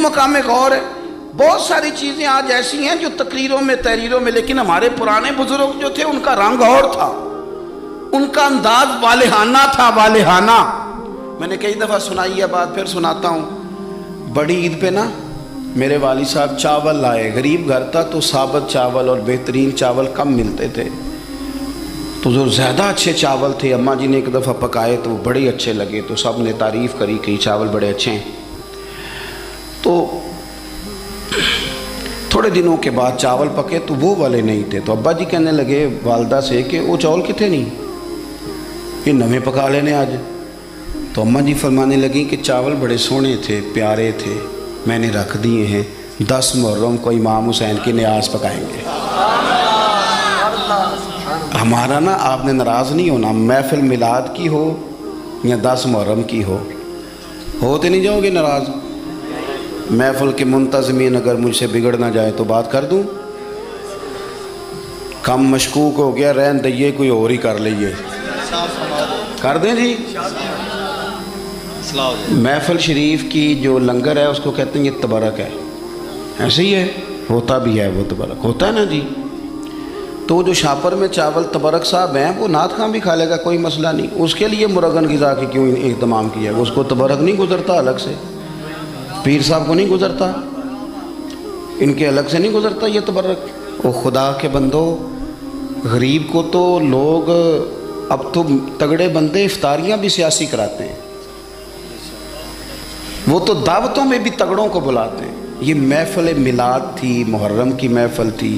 مقام غور ہے. بہت ساری چیزیں آج ایسی ہیں جو تقریروں میں تحریروں میں، لیکن ہمارے پرانے بزرگ جو تھے ان کا رنگ اور تھا، ان کا انداز والہانہ تھا، والہانہ. میں نے کئی دفعہ سنائی ہے بات، پھر سناتا ہوں. بڑی عید پہ نا میرے والد صاحب چاول لائے، غریب گھر تھا تو ثابت چاول اور بہترین چاول کم ملتے تھے، تو جو زیادہ اچھے چاول تھے اماں جی نے ایک دفعہ پکائے تو وہ بڑے اچھے لگے، تو سب نے تعریف کری کہ چاول بڑے اچھے ہیں. تو تھوڑے دنوں کے بعد چاول پکے تو وہ والے نہیں تھے، تو ابا جی کہنے لگے والدہ سے کہ وہ چاول کتنے نہیں، یہ نویں پکا لینے آج. تو اماں جی فرمانے لگیں کہ چاول بڑے سونے تھے، پیارے تھے، میں نے رکھ دیے ہیں، 10 محرم کو امام حسین کی نیاز پکائیں گے. ہمارا نا آپ نے ناراض نہیں ہونا، محفل میلاد کی ہو یا 10 محرم کی ہوتے نہیں جاؤ گے ناراض. محفل کے منتظمین اگر مجھ سے بگڑ نہ جائے تو بات کر دوں، کم مشکوک ہو گیا، رہن دئیے کوئی اور ہی کر لئیے، کر دیں جی. محفل شریف کی جو لنگر ہے اس کو کہتے ہیں یہ تبرک ہے، ایسے ہی ہے، ہوتا بھی ہے، وہ تبرک ہوتا ہے نا جی. تو جو شاپر میں چاول تبرک صاحب ہیں وہ نعت خواں بھی کھا لے گا، کوئی مسئلہ نہیں، اس کے لیے مرغن غذا کی کیوں اہتمام کیا ہے، اس کو تبرک نہیں گزرتا الگ سے، پیر صاحب کو نہیں گزرتا، ان کے الگ سے نہیں گزرتا یہ تبرک. وہ خدا کے بندو، غریب کو تو لوگ اب تو تگڑے بندے افطاریاں بھی سیاسی کراتے ہیں، وہ تو دعوتوں میں بھی تگڑوں کو بلاتے ہیں. یہ محفل میلاد تھی، محرم کی محفل تھی،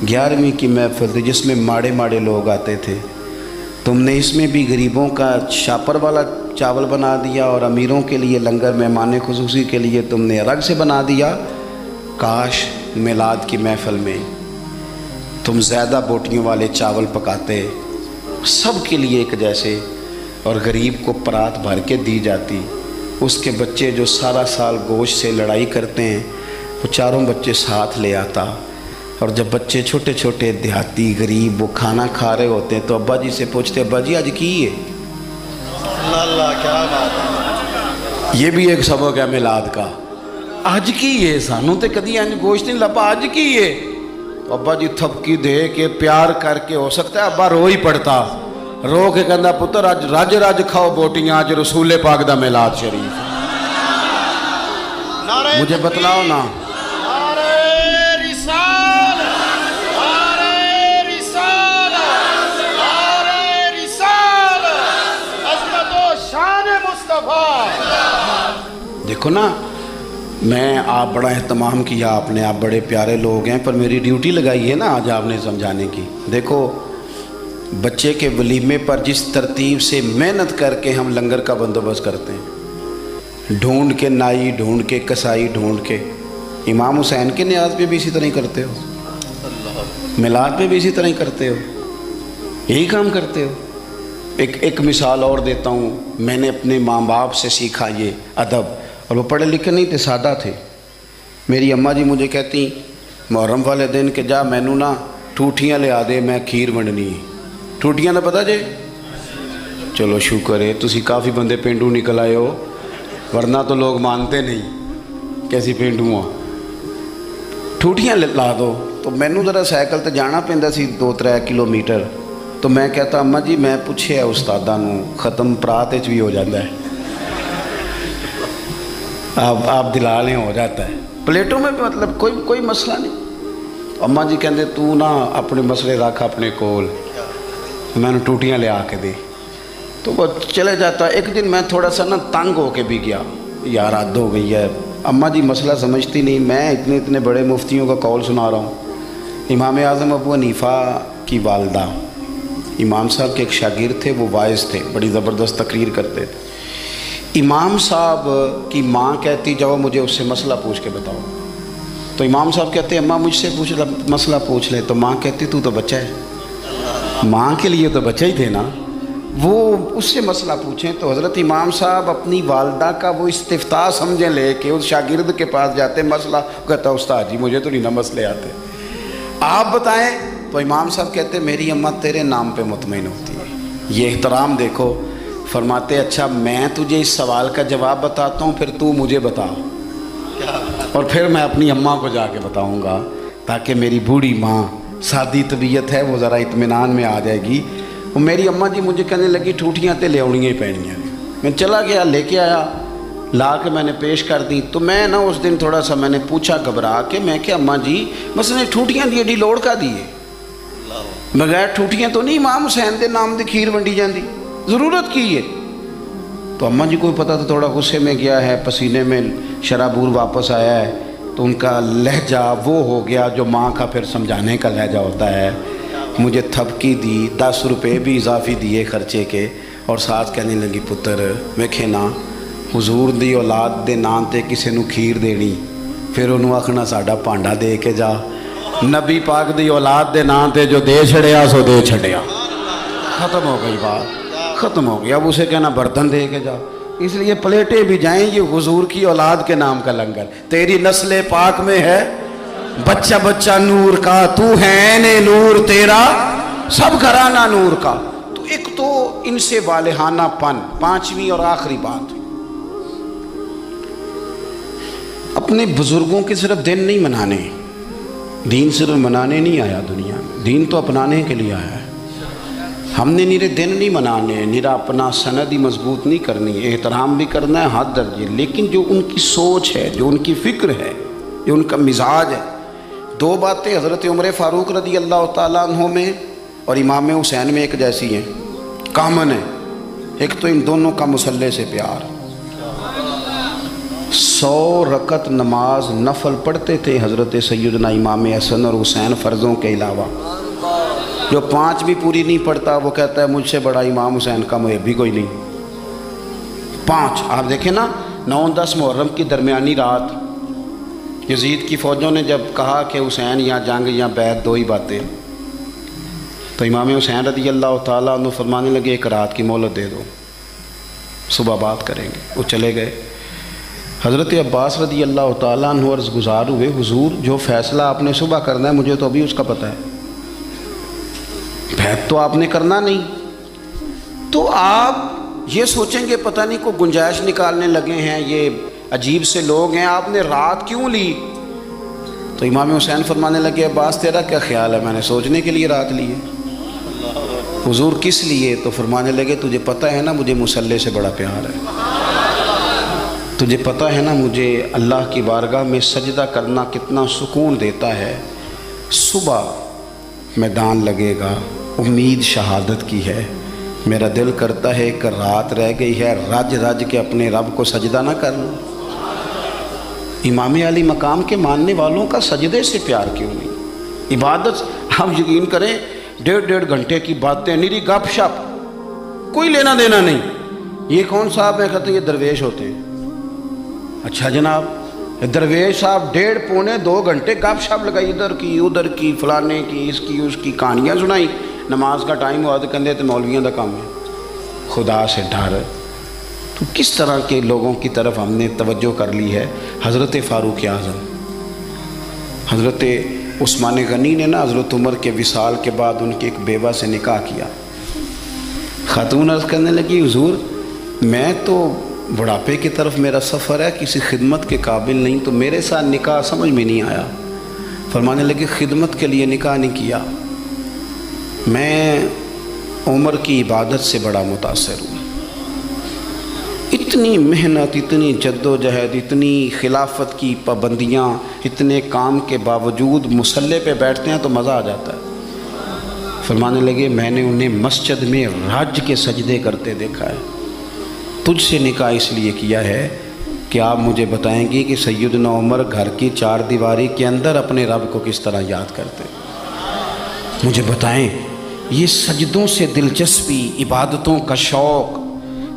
11ویں کی محفل تھی جس میں ماڑے ماڑے لوگ آتے تھے. تم نے اس میں بھی غریبوں کا شاپر والا چاول بنا دیا اور امیروں کے لیے لنگر مہمان خصوصی کے لیے تم نے الگ سے بنا دیا. کاش میلاد کی محفل میں تم زیادہ بوٹیوں والے چاول پکاتے، سب کے لیے ایک جیسے، اور غریب کو پرات بھر کے دی جاتی. اس کے بچے جو سارا سال گوشت سے لڑائی کرتے ہیں وہ چاروں بچے ساتھ لے آتا، اور جب بچے چھوٹے چھوٹے دیہاتی غریب وہ کھانا کھا رہے ہوتے ہیں تو ابا جی سے پوچھتے ابا جی آج کی ہے؟ اللہ کیا بات ہے، یہ بھی ایک سبق ہے میلاد کا. آج کی ہے، سانوں تے کدی انج گوشت نہیں لبا، آج کی ہے. ابا جی تھپکی دے کے پیار کر کے، ہو سکتا ہے ابا رو ہی پڑتا، رو کے کہندا پتر اج رج رج کھاؤ بوٹیاں، اج رسول پاک دا میلاد شریف. مجھے بتلاؤ نا، دیکھو نا، میں آپ بڑا اہتمام کیا آپ نے، آپ بڑے پیارے لوگ ہیں، پر میری ڈیوٹی لگائی ہے نا آج آپ نے سمجھانے کی. دیکھو بچے کے ولیمے پر جس ترتیب سے محنت کر کے ہم لنگر کا بندوبست کرتے ہیں، ڈھونڈ کے نائی، ڈھونڈ کے کسائی، ڈھونڈ کے، امام حسین کے نیاز پہ بھی اسی طرح ہی کرتے ہو، میلاد پہ بھی اسی طرح ہی کرتے ہو، یہی کام کرتے ہو. ایک مثال اور دیتا ہوں، میں نے اپنے ماں باپ سے سیکھا یہ ادب، اور وہ پڑھے لکھے نہیں تھے، سادہ تھے. میری اماں جی مجھے کہتی محرم والے دن کہ جا مینوں نا ٹوٹیاں لے آ دے، میں کھیر ونڈنی. ٹوٹیاں دا پتہ جے؟ چلو شکر ہے تسی کافی بندے پینڈو نکل آئے ہو، ورنہ تو لوگ مانتے نہیں کیسی پینڈو ہاں. ٹوٹیاں لا دو. تو مینوں ذرا سائیکل تے جانا پیندا سی 2-3 کلومیٹر، تو میں کہتا اماں جی میں پوچھے استاداں نوں، ختم پرات وچ بھی ہو جاتا ہے، آپ دلا لیں ہو جاتا ہے، پلیٹوں میں بھی مطلب کوئی مسئلہ نہیں. اماں جی کہندے تو نا اپنے مسئلے رکھ اپنے کول، میں نے ٹوٹیاں لے آ کے دی. تو وہ چلے جاتا. ایک دن میں تھوڑا سا نا تنگ ہو کے بھی گیا، یار حد ہو گئی ہے، اماں جی مسئلہ سمجھتی نہیں، میں اتنے بڑے مفتیوں کا قول سنا رہا ہوں. امام اعظم ابو حنیفہ کی والدہ امام صاحب کے ایک شاگرد تھے، وہ واعظ تھے، بڑی زبردست تقریر کرتے تھے. امام صاحب کی ماں کہتی جاؤ مجھے اس سے مسئلہ پوچھ کے بتاؤ. تو امام صاحب کہتے اماں مجھ سے مسئلہ پوچھ لے. تو ماں کہتی تو بچہ ہے، ماں کے لیے تو بچہ ہی تھے نا، وہ اس سے مسئلہ پوچھیں. تو حضرت امام صاحب اپنی والدہ کا وہ استفتاء سمجھیں لے کے اس شاگرد کے پاس جاتے، مسئلہ کہتا استاد جی مجھے تو نہیں نا مسئلے آتے، آپ بتائیں. تو امام صاحب کہتے میری اماں تیرے نام پہ مطمئن ہوتی ہے. یہ احترام دیکھو. فرماتے اچھا میں تجھے اس سوال کا جواب بتاتا ہوں پھر تو مجھے بتا. اور پھر میں اپنی اماں کو جا کے بتاؤں گا تاکہ میری بوڑھی ماں سادی طبیعت ہے وہ ذرا اطمینان میں آ جائے گی۔ وہ میری اماں جی مجھے کہنے لگی ٹھوٹیاں تے لے آنیاں ہی پینیاں۔ میں چلا گیا، لے کے آیا، لا کے میں نے پیش کر دی۔ تو میں نا اس دن تھوڑا سا میں نے پوچھا گھبرا کے، میں کہ اماں جی مثلا ٹھوٹیاں دی ایڈی لوڑ کا دیے؟ بغیر ٹھوٹیاں تو نہیں امام حسین دے نام دی کھیر ونڈی جاندی، ضرورت کی ہے؟ تو اماں جی کو پتہ تھا، تھوڑا غصے میں گیا ہے، پسینے میں شرابور واپس آیا ہے، تو ان کا لہجہ وہ ہو گیا جو ماں کا پھر سمجھانے کا لہجہ ہوتا ہے۔ مجھے تھپکی دی، 10 روپے بھی اضافی دیے خرچے کے، اور ساتھ کہنے لگی پتر ویکھے نا حضور دی اولاد دے نام تے کسے نو کھیر دینی، پھر انہوں آکھنا ساڈا پانڈا دے کے جا۔ نبی پاک دی اولاد دے نام تے جو دے چھڑیا سو دے چھڑیا، ختم ہو گئی بات، ختم ہو گیا۔ اب اسے کہنا برتن دے کے جا، اس لیے پلیٹیں بھی جائیں یہ حضور کی اولاد کے نام کا لنگر۔ تیری نسل پاک میں ہے بچہ بچہ نور کا، تو ہے عین نور تیرا سب گھرانہ نور کا۔ تو ایک تو ان سے والہانہ پن۔ پانچویں اور آخری بات، اپنے بزرگوں کے صرف دن نہیں منانے، دین صرف منانے نہیں آیا دنیا میں، دین تو اپنانے کے لیے آیا ہے۔ ہم نے نیرے دن نہیں منانے، نیرا اپنا سند ہی مضبوط نہیں کرنی، احترام بھی کرنا ہے حد درجے، لیکن جو ان کی سوچ ہے، جو ان کی فکر ہے، جو ان کا مزاج ہے۔ دو باتیں حضرت عمر فاروق رضی اللہ تعالیٰ عنہ میں اور امام حسین میں ایک جیسی ہیں، کامن ہے۔ ایک تو ان دونوں کا مصلی سے پیار، 100 رکعت نماز نفل پڑھتے تھے حضرت سیدنا امام حسن اور حسین فرضوں کے علاوہ۔ جو 5 بھی پوری نہیں پڑھتا وہ کہتا ہے مجھ سے بڑا امام حسین کا محب بھی کوئی نہیں۔ 5 آپ دیکھیں نا، 9-10 محرم کی درمیانی رات یزید کی فوجوں نے جب کہا کہ حسین یا جنگ یا بیعت، دو ہی باتیں، تو امام حسین رضی اللہ تعالیٰ عنہ فرمانے لگے ایک رات کی مہلت دے دو، صبح بات کریں گے۔ وہ چلے گئے۔ حضرت عباس رضی اللہ تعالیٰ عنہ عرض گزار ہوئے، حضور جو فیصلہ آپ نے صبح کرنا ہے مجھے تو ابھی اس کا پتہ ہے، بیعت تو آپ نے کرنا نہیں، تو آپ یہ سوچیں گے پتہ نہیں کوئی گنجائش نکالنے لگے ہیں، یہ عجیب سے لوگ ہیں، آپ نے رات کیوں لی؟ تو امام حسین فرمانے لگے عباس تیرا کیا خیال ہے، میں نے سوچنے کے لیے رات لی ہے۔ حضور کس لیے؟ تو فرمانے لگے تجھے پتہ ہے نا مجھے مصلی سے بڑا پیار ہے، تجھے پتہ ہے نا مجھے اللہ کی بارگاہ میں سجدہ کرنا کتنا سکون دیتا ہے۔ صبح میدان لگے گا، امید شہادت کی ہے، میرا دل کرتا ہے کہ رات رہ گئی ہے، رج رج کے اپنے رب کو سجدہ نہ کر لوں۔ امام علی مقام کے ماننے والوں کا سجدے سے پیار کیوں نہیں؟ عبادت آپ یقین کریں 1.5 گھنٹے کی باتیں، نیری گپ شپ، کوئی لینا دینا نہیں۔ یہ کون صاحب ہیں؟ کہتے ہیں یہ درویش ہوتے ہیں۔ اچھا جناب، درویش صاحب 1.5-2 گھنٹے گپ شپ لگائی، ادھر کی ادھر کی، فلانے کی، اس کی اس کی کہانیاں سنائی۔ نماز کا ٹائم ہوا تو کہندے تے مولویوں دا کام ہے، خدا سے ڈر۔ تو کس طرح کے لوگوں کی طرف ہم نے توجہ کر لی ہے؟ حضرت فاروق اعظم، حضرت عثمان غنی نے نا حضرت عمر کے وصال کے بعد ان کی ایک بیوہ سے نکاح کیا۔ خاتون عرض کرنے لگی حضور میں تو بڑھاپے کی طرف میرا سفر ہے، کسی خدمت کے قابل نہیں، تو میرے ساتھ نکاح سمجھ میں نہیں آیا۔ فرمانے لگے خدمت کے لیے نکاح نہیں کیا، میں عمر کی عبادت سے بڑا متاثر ہوں۔ اتنی محنت، اتنی جد و جہد، اتنی خلافت کی پابندیاں، اتنے کام کے باوجود مصلی پہ بیٹھتے ہیں تو مزہ آ جاتا ہے۔ فرمانے لگے میں نے انہیں مسجد میں رج کے سجدے کرتے دیکھا ہے۔ تجھ سے نکاح اس لیے کیا ہے کہ آپ مجھے بتائیں گی کہ سیدنا عمر گھر کی 4 دیواری کے اندر اپنے رب کو کس طرح یاد کرتے، مجھے بتائیں۔ یہ سجدوں سے دلچسپی، عبادتوں کا شوق،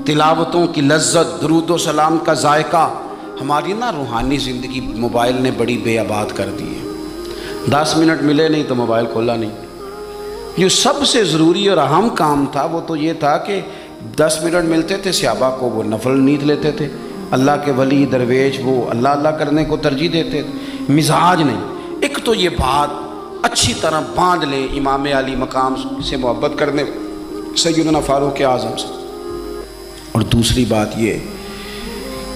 تلاوتوں کی لذت، درود و سلام کا ذائقہ، ہماری نا روحانی زندگی موبائل نے بڑی بے آباد کر دی ہے۔ 10 منٹ ملے نہیں تو موبائل کھولا نہیں۔ جو سب سے ضروری اور اہم کام تھا وہ تو یہ تھا کہ 10 منٹ ملتے تھے صحابہ کو، وہ نفل نیند لیتے تھے، اللہ کے ولی درویش وہ اللہ اللہ کرنے کو ترجیح دیتے تھے، مزاج نہیں۔ ایک تو یہ بات اچھی طرح باندھ لیں امام علی مقام سے محبت کرنے سیدنا فاروق اعظم سے، اور دوسری بات یہ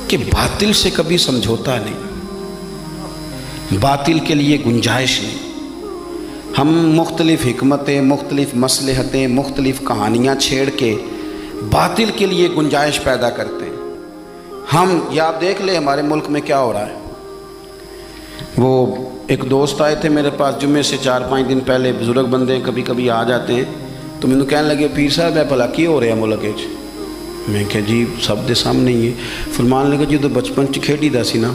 کہ باطل سے کبھی سمجھوتا نہیں۔ باطل کے لیے گنجائش نہیں. ہم مختلف حکمتیں، مختلف مصلحتیں، مختلف کہانیاں چھیڑ کے باطل کے لیے گنجائش پیدا کرتے ہیں. ہم یا آپ دیکھ لیں ہمارے ملک میں کیا ہو رہا ہے. وہ ایک دوست آئے تھے میرے پاس جمعے سے 4-5 دن پہلے، بزرگ بندے کبھی کبھی آ جاتے ہیں، تو مینوں کہنے لگے پیر صاحب ہے بھلا کی ہو رہا ہے ملک وچ. میں کہ جی سب دے سامنے ہی ہے. فرمان لگا جدوں بچپن چ کھیڈی دا سی نا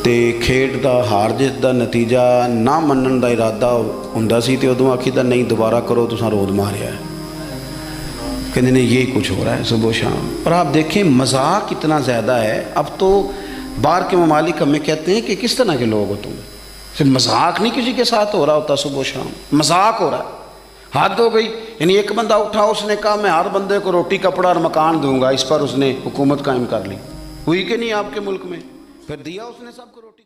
تے کھیڈ دا ہار جیت دا نتیجہ نہ منن دا ارادہ ہوندا سی تے ادوں آکھی دا نہیں دوبارہ کرو تساں رود ماریا ہے. کہتے ہیں یہی کچھ ہو رہا ہے صبح و شام. اور آپ دیکھیں مذاق اتنا زیادہ ہے. اب تو باہر کے ممالک ہمیں کہتے ہیں کہ کس طرح کے لوگ ہو تم، صرف مذاق نہیں کسی کے ساتھ ہو رہا ہوتا، صبح و شام مذاق ہو رہا ہے. حد ہو گئی. یعنی ایک بندہ اٹھا اس نے کہا میں ہر بندے کو روٹی کپڑا اور مکان دوں گا، اس پر اس نے حکومت قائم کر لی. ہوئی کہ نہیں آپ کے ملک میں؟ پھر دیا اس نے سب کو روٹی.